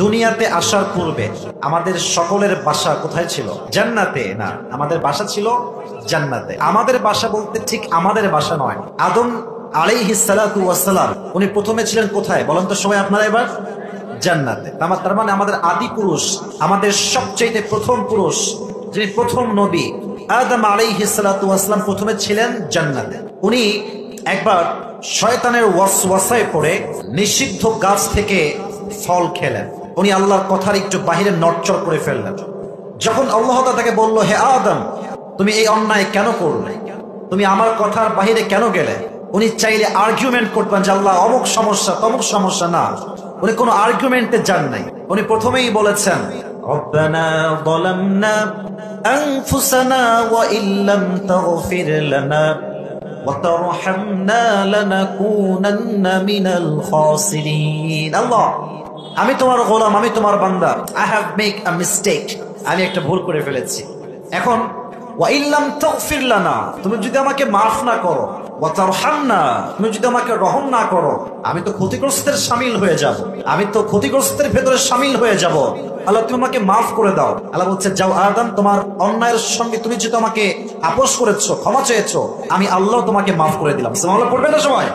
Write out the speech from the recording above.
দুনিয়াতে আসার পূর্বে আমাদের সকলের বাসা কোথায় ছিল? জান্নাতে। না, আমাদের বাসা ছিল জান্নাতে। আমাদের বাসা বলতে ঠিক আমাদের বাসা নয়। আদম আলাইহিস সালাতু ওয়াস সালাম উনি প্রথমে ছিলেন কোথায় বলেন তো সবাই আপনারা এবার? জান্নাতে। তার মানে আমাদের আদি পুরুষ, আমাদের সবচেয়ে প্রথম পুরুষ, যিনি প্রথম নবী আদম আলাইহিস সালাতু ওয়াস সালাম প্রথমে ছিলেন জান্নাতে। উনি একবার শয়তানের ওয়াসওয়াসায় পড়ে নিষিদ্ধ গাছ থেকে ফল খেলেন। উনি আল্লাহর কথার একটু বাহিরে নড়চড় করে ফেললেন। যখন আল্লাহ তাকে বলল, হে আদম, তুমি এই অন্যায় কেন করলে? তুমি আমার কথার বাহিরে কেন গেলে? উনি চাইলে আর্গুমেন্ট করতেন যে আল্লাহ অমুক সমস্যা তমুক সমস্যা, না, উনি কোনো আর্গুমেন্টে যান নাই। উনি প্রথমেই বলেছেন, রব্বানা যালামনা আনফুসানা ওয়া ইল্লাম তাগফির লানা ওয়া তারহামনা লানাকুনান্না মিনাল খাসিরিন। আল্লাহ, আমি তোমার গোলাম, আমি তোমার বান্দা। I have make a mistake, আমি একটা ভুল করে ফেলেছি। এখন ওয়া ইল্লাম তাগফির লানা, তুমি যদি আমাকে মাফ না করো, ওয়া তারহামনা, তুমি যদি আমাকে রহম না করো, আমি তো ক্ষতিগ্রস্তের শামিল হয়ে যাব, আমি তো ক্ষতিগ্রস্তের ভেতরে শামিল হয়ে যাব। আল্লাহ, তুমি আমাকে মাফ করে দাও। আল্লাহ বলছে, যাও আদম, তোমার অন্যায়ের সঙ্গে তুমি যেহেতু আমাকে আপোষ করেছো, ক্ষমা চেয়েছো, আমি আল্লাহ তোমাকে মাফ করে দিলাম। সুবহানাল্লাহ পড়বেন না সবাই?